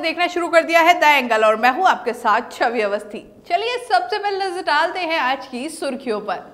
देखना शुरू कर दिया है द एंगल और मैं हूं आपके साथ छवि अवस्थी। चलिए सबसे पहले नजर डालते हैं आज की सुर्खियों पर।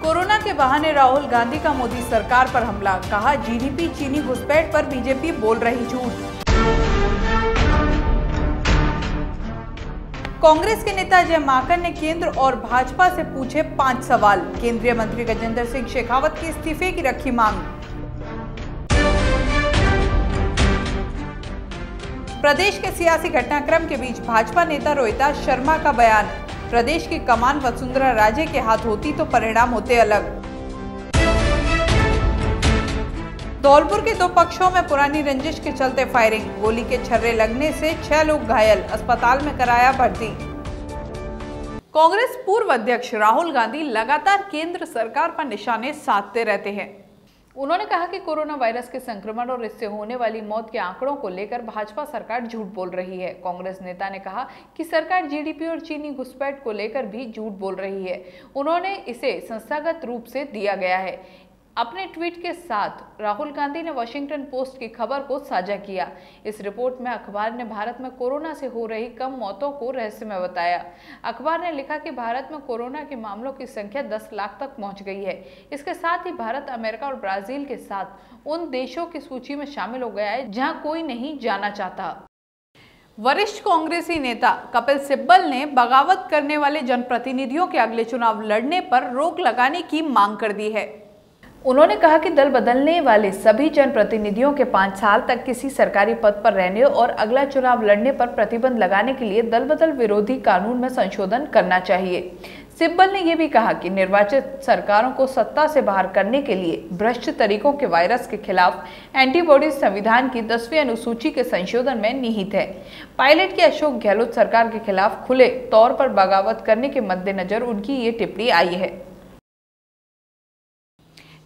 कोरोना के बहाने राहुल गांधी का मोदी सरकार पर हमला, कहा जीडीपी चीनी घुसपैठ पर बीजेपी बोल रही झूठ। कांग्रेस के नेता अजय माकन ने केंद्र और भाजपा से पूछे 5 सवाल, केंद्रीय मंत्री गजेंद्र सिंह शेखावत के इस्तीफे की रखी मांग। प्रदेश के सियासी घटनाक्रम के बीच भाजपा नेता रोहिताश शर्मा का बयान, प्रदेश की कमान वसुंधरा राजे के हाथ होती तो परिणाम होते अलग। धौलपुर के 2 पक्षों में पुरानी रंजिश के चलते फायरिंग, गोली के छर्रे लगने से 6 लोग घायल, अस्पताल में कराया भर्ती। कांग्रेस पूर्व अध्यक्ष राहुल गांधी लगातार केंद्र सरकार पर निशाने साधते रहते हैं। उन्होंने कहा कि कोरोना वायरस के संक्रमण और इससे होने वाली मौत के आंकड़ों को लेकर भाजपा सरकार झूठ बोल रही है। कांग्रेस नेता ने कहा कि सरकार जीडीपी और चीनी घुसपैठ को लेकर भी झूठ बोल रही है। उन्होंने इसे संस्थागत रूप से दिया गया है। अपने ट्वीट के साथ राहुल गांधी ने वॉशिंगटन पोस्ट की खबर को साझा किया। इस रिपोर्ट में अखबार ने भारत में कोरोना से हो रही कम मौतों को रहस्यमय बताया। अखबार ने लिखा कि भारत में कोरोना के मामलों की संख्या 10 लाख तक पहुंच गई है। इसके साथ ही भारत अमेरिका और ब्राजील के साथ उन देशों की सूची में शामिल हो गया है जहां कोई नहीं जाना चाहता। वरिष्ठ कांग्रेसी नेता कपिल सिब्बल ने बगावत करने वाले जनप्रतिनिधियों के अगले चुनाव लड़ने पर रोक लगाने की मांग कर दी है। उन्होंने कहा कि दल बदलने वाले सभी जनप्रतिनिधियों के 5 साल तक किसी सरकारी पद पर रहने और अगला चुनाव लड़ने पर प्रतिबंध लगाने के लिए दल बदल विरोधी कानून में संशोधन करना चाहिए। सिब्बल ने यह भी कहा कि निर्वाचित सरकारों को सत्ता से बाहर करने के लिए भ्रष्ट तरीकों के वायरस के खिलाफ एंटीबॉडी संविधान की 10वीं अनुसूची के संशोधन में निहित है। पायलट की अशोक गहलोत सरकार के खिलाफ खुले तौर पर बगावत करने के मद्देनजर उनकी ये टिप्पणी आई है।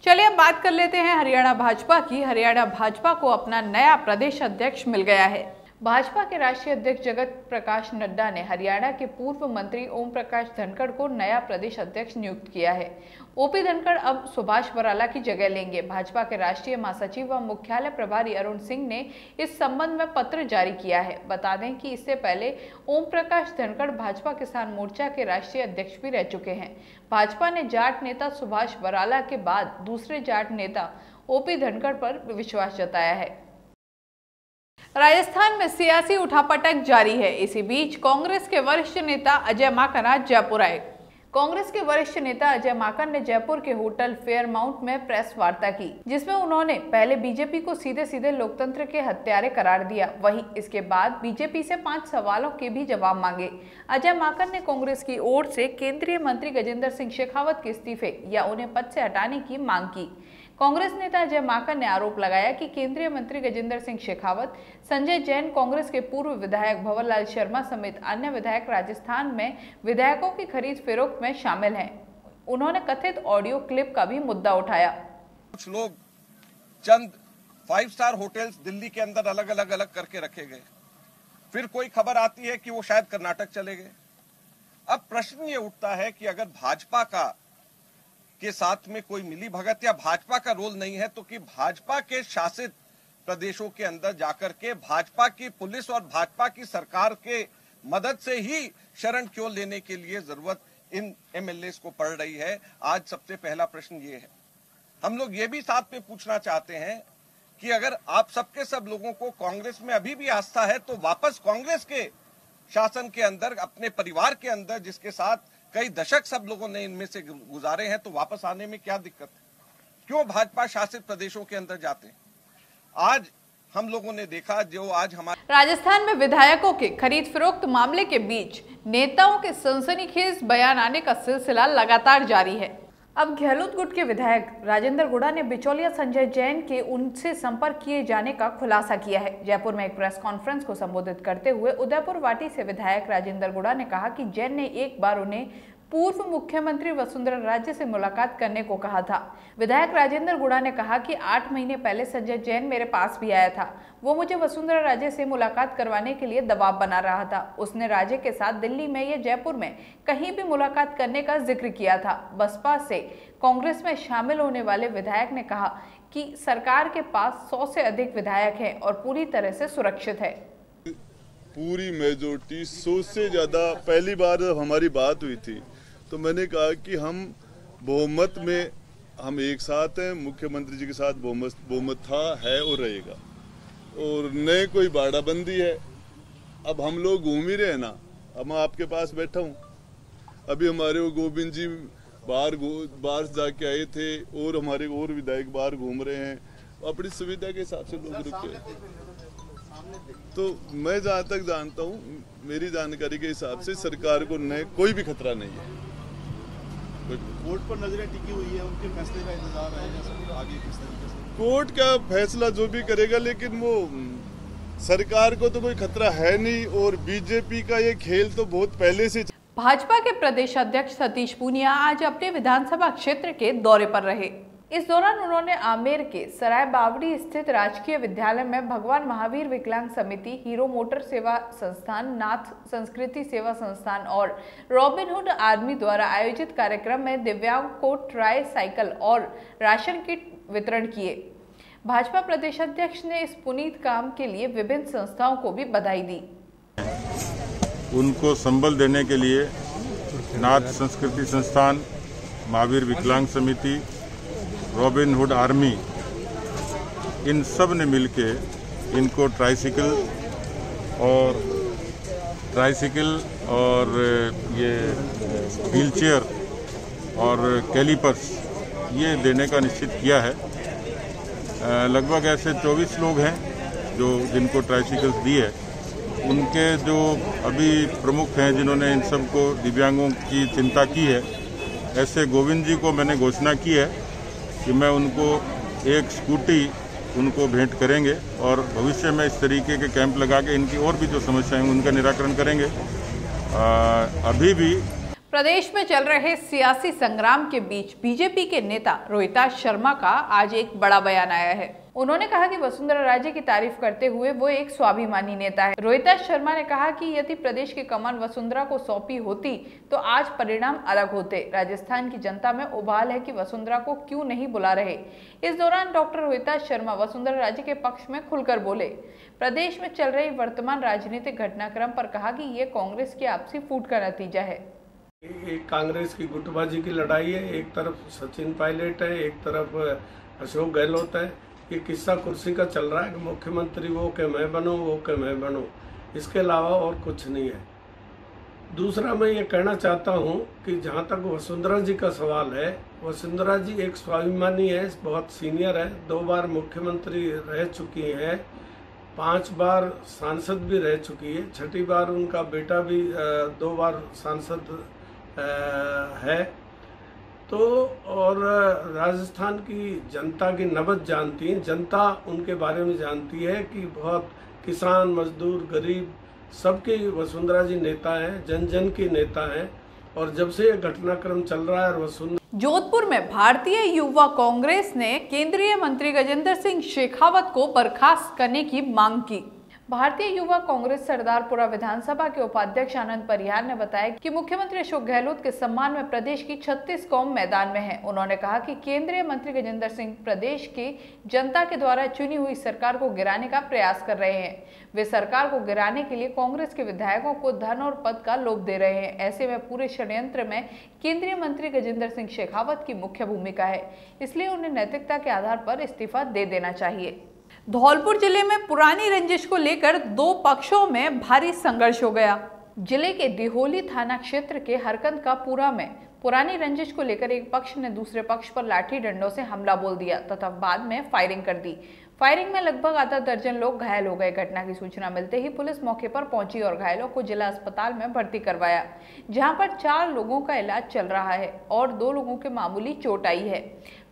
चलिए अब बात कर लेते हैं हरियाणा भाजपा की। हरियाणा भाजपा को अपना नया प्रदेश अध्यक्ष मिल गया है। भाजपा के राष्ट्रीय अध्यक्ष जगत प्रकाश नड्डा ने हरियाणा के पूर्व मंत्री ओम प्रकाश धनखड़ को नया प्रदेश अध्यक्ष नियुक्त किया है। ओपी धनखड़ अब सुभाष बराला की जगह लेंगे। भाजपा के राष्ट्रीय महासचिव व मुख्यालय प्रभारी अरुण सिंह ने इस संबंध में पत्र जारी किया है। बता दें कि इससे पहले ओम प्रकाश धनखड़ भाजपा किसान मोर्चा के राष्ट्रीय अध्यक्ष भी रह चुके हैं। भाजपा ने जाट नेता सुभाष बराला के बाद दूसरे जाट नेता ओपी धनखड़ पर विश्वास जताया है। राजस्थान में सियासी उठापटक जारी है। इसी बीच कांग्रेस के वरिष्ठ नेता अजय माकन आज जयपुर आए। कांग्रेस के वरिष्ठ नेता अजय माकन ने जयपुर के होटल फेयरमाउंट में प्रेस वार्ता की, जिसमें उन्होंने पहले बीजेपी को सीधे सीधे लोकतंत्र के हत्यारे करार दिया। वहीं इसके बाद बीजेपी से 5 सवालों के भी जवाब मांगे। अजय माकन ने कांग्रेस की ओर से केंद्रीय मंत्री गजेंद्र सिंह शेखावत के इस्तीफे या उन्हें पद से हटाने की मांग की। कांग्रेस नेता अजय माकन ने आरोप लगाया कि केंद्रीय मंत्री गजेंद्र सिंह शेखावत, संजय जैन, कांग्रेस के पूर्व विधायक भंवर लाल शर्मा समेत अन्य विधायक राजस्थान में विधायकों की खरीद फरोख्त में शामिल हैं। उन्होंने कथित ऑडियो क्लिप का भी मुद्दा उठाया। कुछ लोग चंद 5 स्टार होटल्स दिल्ली के अंदर अलग अलग करके रखे गए, फिर कोई खबर आती है कि वो शायद कर्नाटक चले गए। अब प्रश्न ये उठता है कि अगर भाजपा के साथ में कोई मिली भगत या भाजपा का रोल नहीं है तो कि भाजपा के शासित प्रदेशों के अंदर जाकर के भाजपा की पुलिस और भाजपा की सरकार के मदद से ही शरण क्यों लेने के लिए जरूरत इन एमएलए को पड़ रही है। आज सबसे पहला प्रश्न ये है। हम लोग ये भी साथ में पूछना चाहते हैं कि अगर आप सबके सब लोगों को कांग्रेस में अभी भी आस्था है तो वापस कांग्रेस के शासन के अंदर अपने परिवार के अंदर जिसके साथ कई दशक सब लोगों ने इनमें से गुजारे हैं तो वापस आने में क्या दिक्कत है? क्यों भाजपा शासित प्रदेशों के अंदर जाते हैं? आज हम लोगों ने देखा जो आज हमारे राजस्थान में विधायकों के खरीद फरोख्त मामले के बीच नेताओं के सनसनीखेज बयान आने का सिलसिला लगातार जारी है। अब गहलोत गुट के विधायक राजेंद्र गुड़ा ने बिचौलिया संजय जैन के उनसे संपर्क किए जाने का खुलासा किया है। जयपुर में एक प्रेस कॉन्फ्रेंस को संबोधित करते हुए उदयपुर वाटी से विधायक राजेंद्र गुड़ा ने कहा कि जैन ने एक बार उन्हें पूर्व मुख्यमंत्री वसुंधरा राजे से मुलाकात करने को कहा था। विधायक राजेंद्र गुड़ा ने कहा कि 8 महीने पहले संजय जैन मेरे पास भी आया था। वो मुझे वसुंधरा राजे से मुलाकात करवाने के लिए दबाव बना रहा था। उसने राजे के साथ दिल्ली में या जयपुर में कहीं भी मुलाकात करने का जिक्र किया था। बसपा से कांग्रेस में शामिल होने वाले विधायक ने कहा कि सरकार के पास 100 से अधिक विधायक हैं और पूरी तरह से सुरक्षित है। पूरी मेजोरिटी 100 से ज्यादा। पहली बार हमारी बात हुई थी तो मैंने कहा कि हम बहुमत में हम एक साथ हैं, मुख्यमंत्री जी के साथ बहुमत था, है और रहेगा, और न कोई बाड़ाबंदी है। अब हम लोग घूम ही रहे हैं ना, अब मैं आपके पास बैठा हूँ, अभी हमारे वो गोविंद जी बाहर जाके आए थे और हमारे और विधायक बाहर घूम रहे हैं, अपनी सुविधा के हिसाब से लोग रुके। तो मैं जहाँ तक जानता हूँ, मेरी जानकारी के हिसाब से सरकार को न कोई भी खतरा नहीं है। कोर्ट पर नजरें टिकी हुई है, उनके फैसले का इंतजार है आगे किस तरीके से। कोर्ट का फैसला जो भी करेगा, लेकिन वो सरकार को तो कोई खतरा है नहीं, और बीजेपी का ये खेल तो बहुत पहले से। भाजपा के प्रदेश अध्यक्ष सतीश पूनिया आज अपने विधानसभा क्षेत्र के दौरे पर रहे। इस दौरान उन्होंने आमेर के सराय बावड़ी स्थित राजकीय विद्यालय में भगवान महावीर विकलांग समिति, हीरो मोटर सेवा संस्थान, नाथ संस्कृति सेवा संस्थान और रॉबिनहुड आर्मी द्वारा आयोजित कार्यक्रम में दिव्यांग को ट्राई साइकिल और राशन किट वितरण किए। भाजपा प्रदेश अध्यक्ष ने इस पुनीत काम के लिए विभिन्न संस्थाओं को भी बधाई दी। उनको संबल देने के लिए नाथ संस्कृति संस्थान, महावीर विकलांग समिति, रॉबिनहुड आर्मी, इन सब ने मिलके इनको ट्राइसिकल और ये व्हीलचेयर और कैलिपर्स ये देने का निश्चित किया है। लगभग ऐसे 24 लोग हैं जिनको ट्राइसिकल्स दी है। उनके जो अभी प्रमुख हैं जिन्होंने इन सबको दिव्यांगों की चिंता की है, ऐसे गोविंद जी को मैंने घोषणा की है कि मैं उनको एक स्कूटी उनको भेंट करेंगे और भविष्य में इस तरीके के कैंप लगा के इनकी और भी जो समस्याएं हैं उनका निराकरण करेंगे। अभी भी प्रदेश में चल रहे सियासी संग्राम के बीच बीजेपी के नेता रोहिताश शर्मा का आज एक बड़ा बयान आया है। उन्होंने कहा कि वसुंधरा राजे की तारीफ करते हुए वो एक स्वाभिमानी नेता है। रोहिताश शर्मा ने कहा कि यदि प्रदेश की कमान वसुंधरा को सौंपी होती तो आज परिणाम अलग होते। राजस्थान की जनता में उबाल है कि वसुंधरा को क्यों नहीं बुला रहे। इस दौरान डॉक्टर रोहिताश शर्मा वसुंधरा राजे के पक्ष में खुलकर बोले। प्रदेश में चल रही वर्तमान राजनीतिक घटनाक्रम पर कहा कि ये कांग्रेस की आपसी फूट का नतीजा है। एक कांग्रेस की गुटबाजी की लड़ाई है, एक तरफ सचिन पायलट है, एक तरफ अशोक गहलोत है। ये किस्सा कुर्सी का चल रहा है कि मुख्यमंत्री वो के मैं बनूं, वो के मैं बनूं, इसके अलावा और कुछ नहीं है। दूसरा मैं ये कहना चाहता हूँ कि जहाँ तक वसुंधरा जी का सवाल है, वसुंधरा जी एक स्वाभिमानी है, बहुत सीनियर है, 2 बार मुख्यमंत्री रह चुकी है, 5 बार सांसद भी रह चुकी है, 6ठी बार उनका बेटा भी 2 बार सांसद है। तो और राजस्थान की जनता की नब्ज जानती है, जनता उनके बारे में जानती है कि बहुत किसान, मजदूर, गरीब सबके वसुंधरा जी नेता हैं, जन जन की नेता हैं। और जब से ये घटनाक्रम चल रहा है वसुंधरा। जोधपुर में भारतीय युवा कांग्रेस ने केंद्रीय मंत्री गजेंद्र सिंह शेखावत को बर्खास्त करने की मांग की। भारतीय युवा कांग्रेस सरदारपुरा विधानसभा के उपाध्यक्ष आनंद परिहार ने बताया कि मुख्यमंत्री अशोक गहलोत के सम्मान में प्रदेश की 36 कौम मैदान में है। उन्होंने कहा कि केंद्रीय मंत्री गजेंद्र सिंह प्रदेश की जनता के द्वारा चुनी हुई सरकार को गिराने का प्रयास कर रहे हैं। वे सरकार को गिराने के लिए कांग्रेस के विधायकों को धन और पद का लोभ दे रहे हैं। ऐसे में पूरे षड्यंत्र में केंद्रीय मंत्री गजेंद्र सिंह शेखावत की मुख्य भूमिका है, इसलिए उन्हें नैतिकता के आधार पर इस्तीफा दे देना चाहिए। धौलपुर जिले में पुरानी रंजिश को लेकर 2 पक्षों में भारी संघर्ष हो गया। जिले के दिहोली थाना क्षेत्र के हरकंदकापुरा में पुरानी रंजिश को लेकर एक पक्ष ने दूसरे पक्ष पर लाठी डंडों से हमला बोल दिया तथा बाद में फायरिंग कर दी। फायरिंग में लगभग आधा दर्जन लोग घायल हो गए। घटना की सूचना मिलते ही पुलिस मौके पर पहुंची और घायलों को जिला अस्पताल में भर्ती करवाया, जहां पर 4 लोगों का इलाज चल रहा है और 2 लोगों के मामूली चोट आई है।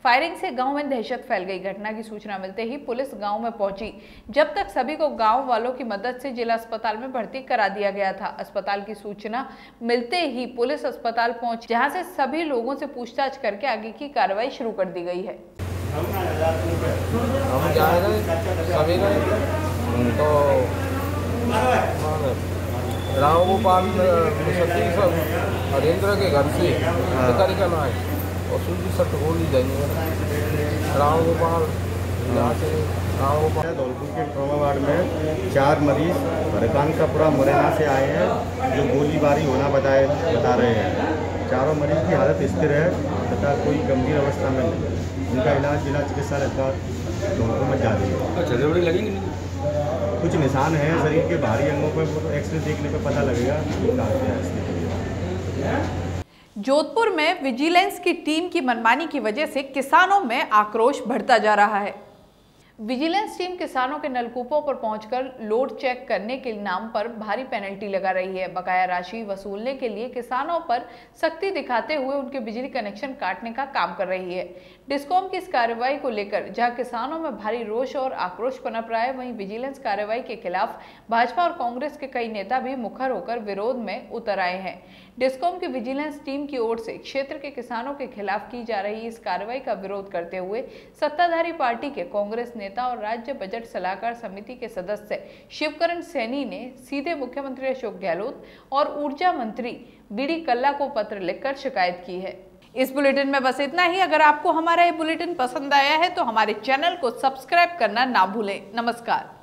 फायरिंग से गांव में दहशत फैल गई। घटना की सूचना मिलते ही पुलिस गांव में पहुंची, जब तक सभी को गांव वालों की मदद से जिला अस्पताल में भर्ती करा दिया गया था। अस्पताल की सूचना मिलते ही पुलिस अस्पताल पहुंची, जहां से सभी लोगों से पूछताछ करके आगे की कार्रवाई शुरू कर दी गई है। हम जा रहे सभी गए तो राव गोपाल सतीश हरेंद्र के घर से तरीका ना है और सूजी सट गोली जाएंगे। राव गोपाल यहाँ से धौलपुर के ट्रॉमा वार्ड में 4 मरीज भरकानपुरा मुरैना से आए हैं जो गोलीबारी होना बता रहे हैं। चारों मरीज की हालत स्थिर है तथा कोई गंभीर अवस्था में नहीं। उनका इलाज जिला चिकित्सालय धौलपुर में जारी है। कुछ निशान हैं शरीर के बाहरी अंगों पर, वो एक्सरे देखने पर पता लगेगा कि कहाँ क्या स्थिति। जोधपुर में विजिलेंस की टीम की मनमानी की वजह से किसानों में आक्रोश बढ़ता जा रहा है। विजिलेंस टीम किसानों के नलकूपों पर पहुंचकर लोड चेक करने के नाम पर भारी पेनल्टी लगा रही है। बकाया राशि वसूलने के लिए किसानों पर सख्ती दिखाते हुए उनके बिजली कनेक्शन काटने का काम कर रही है। डिस्कॉम की इस कार्रवाई को लेकर जहां किसानों में भारी रोष और आक्रोश पनप रहा है, वहीं विजिलेंस कार्रवाई के खिलाफ भाजपा और कांग्रेस के कई नेता भी मुखर होकर विरोध में उतर आए हैं। डिस्कॉम की विजिलेंस टीम की ओर से क्षेत्र के किसानों के खिलाफ की जा रही इस कार्रवाई का विरोध करते हुए सत्ताधारी पार्टी के कांग्रेस नेता और राज्य बजट सलाहकार समिति के सदस्य शिवकरण सैनी ने सीधे मुख्यमंत्री अशोक गहलोत और ऊर्जा मंत्री बीडी कल्ला को पत्र लिखकर शिकायत की है। इस बुलेटिन में बस इतना ही। अगर आपको हमारा ये बुलेटिन पसंद आया है तो हमारे चैनल को सब्सक्राइब करना ना भूलें। नमस्कार।